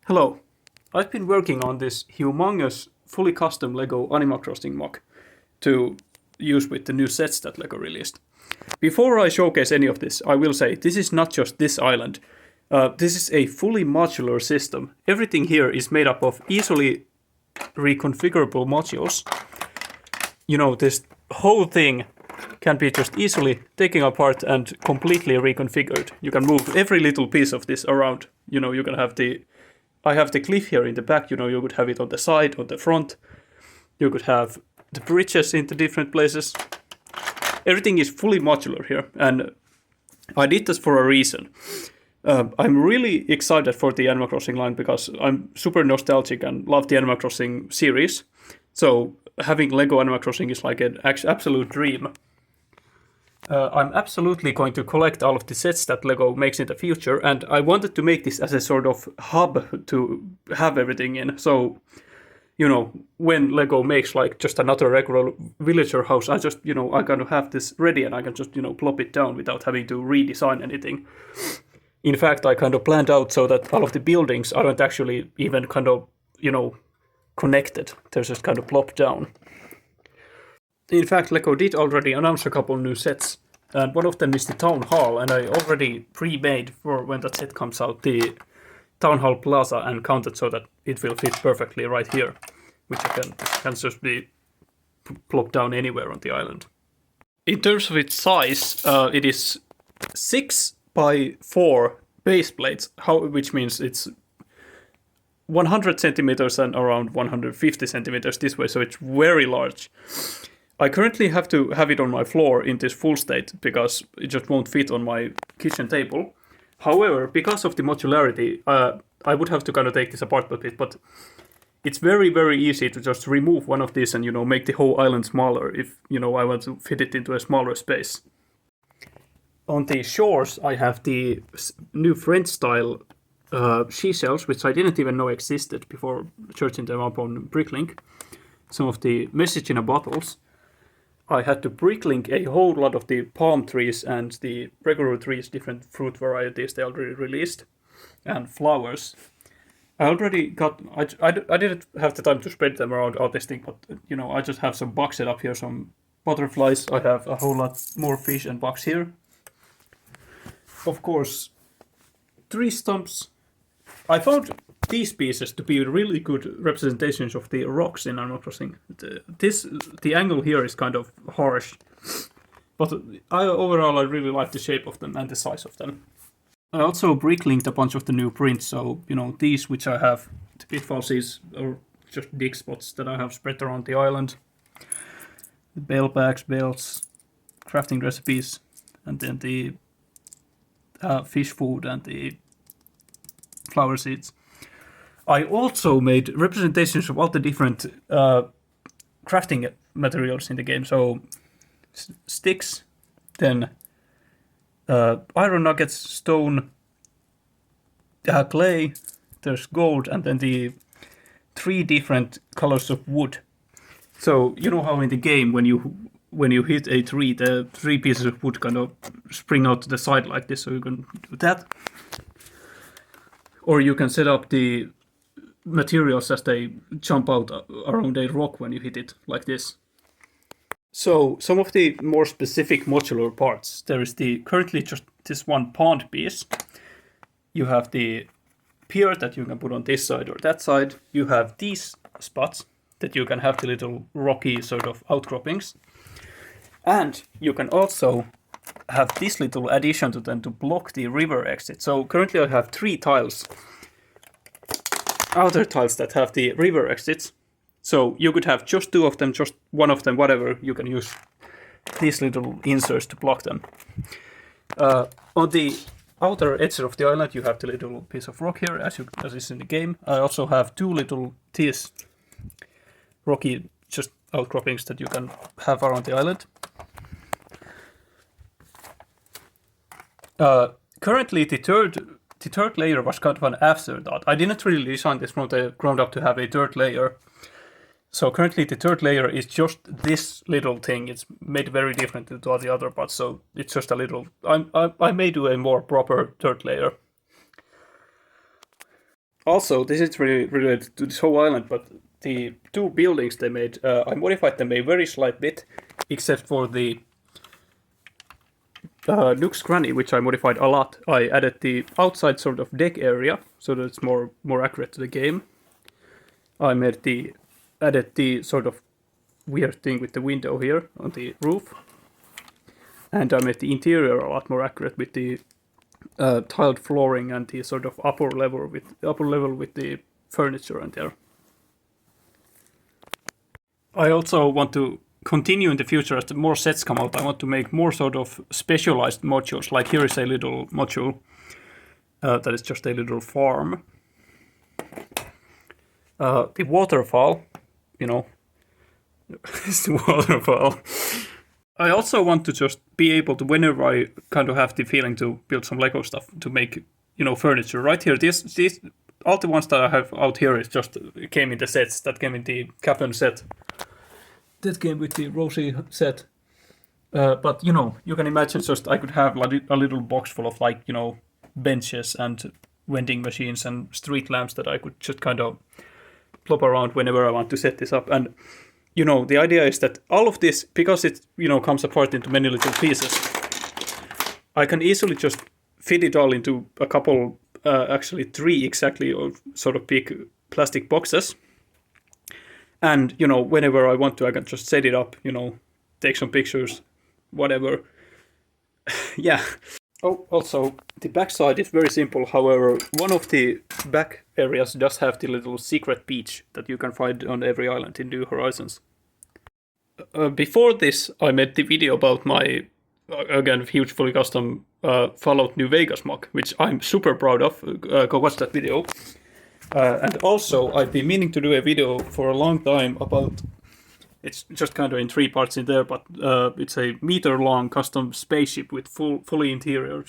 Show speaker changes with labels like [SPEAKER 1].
[SPEAKER 1] Hello. I've been working on this humongous, fully custom LEGO Animal Crossing mock to use with the new sets that LEGO released. Before I showcase any of this, I will say this is not just this island. This is a fully modular system. Everything here is made up of easily reconfigurable modules. This whole thing can be just easily taken apart and completely reconfigured. You can move every little piece of this around. You can have I have the cliff here in the back, you could have it on the side, on the front. You could have the bridges into different places. Everything is fully modular here, and I did this for a reason. I'm really excited for the Animal Crossing line because I'm super nostalgic and love the Animal Crossing series. So having Lego Animal Crossing is like an absolute dream. I'm absolutely going to collect all of the sets that LEGO makes in the future, and I wanted to make this as a sort of hub to have everything in. So, when LEGO makes like just another regular villager house, I just, I kind of have this ready and I can just, plop it down without having to redesign anything. In fact, I kind of planned out so that all of the buildings aren't actually even kind of, connected. They're just kind of plopped down. In fact, LEGO did already announce a couple new sets, and one of them is the Town Hall, and I already pre-made for when that set comes out the Town Hall Plaza and counted so that it will fit perfectly right here, which I can just be plopped down anywhere on the island. In terms of its size, it is 6 by 4 base plates, which means it's 100 centimeters and around 150 centimeters this way, so it's very large. I currently have to have it on my floor in this full state because it just won't fit on my kitchen table. However, because of the modularity, I would have to kind of take this apart a bit, but it's very, very easy to just remove one of these and, make the whole island smaller if, I want to fit it into a smaller space. On the shores, I have the new French-style seashells, which I didn't even know existed before searching them up on Bricklink. Some of the message in a bottles. I had to bricklink a whole lot of the palm trees and the regular trees, different fruit varieties they already released, and flowers. I already got, I didn't have the time to spread them around all this thing, but, I just have some bugs set up here, some butterflies. I have a whole lot more fish and bugs here. Of course, tree stumps. I found these pieces to be really good representations of the rocks in Animal Crossing. The angle here is kind of harsh, but overall I really like the shape of them and the size of them. I also bricklinked a bunch of the new prints, so these which I have, the pitfalls or just dig spots that I have spread around the island. The bale bags, belts, crafting recipes, and then the fish food and the flower seeds. I also made representations of all the different crafting materials in the game. So sticks, then iron nuggets, stone, clay, there's gold, and then the 3 different colors of wood. So you know how in the game when you hit a tree, the 3 pieces of wood kind of spring out to the side like this, so you can do that. Or you can set up the materials as they jump out around a rock when you hit it like this. So some of the more specific modular parts, there is currently just this one pond piece. You have the pier that you can put on this side or that side. You have these spots that you can have the little rocky sort of outcroppings. And you can also have this little addition to them to block the river exit. So currently I have 3 tiles, outer tiles that have the river exits. So you could have just 2 of them, just 1 of them, whatever. You can use these little inserts to block them. On the outer edge of the island, you have the little piece of rock here, as is in the game. I also have 2 little these rocky just outcroppings that you can have around the island. Currently, the third layer was kind of an afterthought. I didn't really design this from the ground up to have a third layer. So currently the third layer is just this little thing. It's made very different to all the other parts, so it's just a little... I may do a more proper third layer. Also, this is really related to this whole island, but the two buildings they made, I modified them a very slight bit, except for the Nook's Cranny, which I modified a lot. I added the outside sort of deck area, so that it's more accurate to the game. I added the sort of weird thing with the window here on the roof, and I made the interior a lot more accurate with the tiled flooring and the sort of upper level with the furniture in there. I also want to continue in the future as the more sets come out. I want to make more sort of specialized modules. Like here is a little module that is just a little farm. The waterfall, it's the waterfall. I also want to just be able to, whenever I kind of have the feeling to build some Lego stuff, to make, furniture. Right here, these all the ones that I have out here is just came in the sets that came in the Cap'n set. That came with the Rosie set. But, you can imagine just I could have like a little box full of benches and vending machines and street lamps that I could just kind of plop around whenever I want to set this up. And the idea is that all of this, because it comes apart into many little pieces, I can easily just fit it all into a couple, actually 3 exactly, sort of big plastic boxes. And whenever I want to, I can just set it up. Take some pictures, whatever. Yeah. Oh, also, the back side is very simple. However, one of the back areas does have the little secret beach that you can find on every island in New Horizons. Before this, I made the video about my, again, huge fully custom Fallout New Vegas mock, which I'm super proud of. Go watch that video. And also, I've been meaning to do a video for a long time about, it's just kind of in 3 parts in there, but it's a meter-long custom spaceship with fully interior.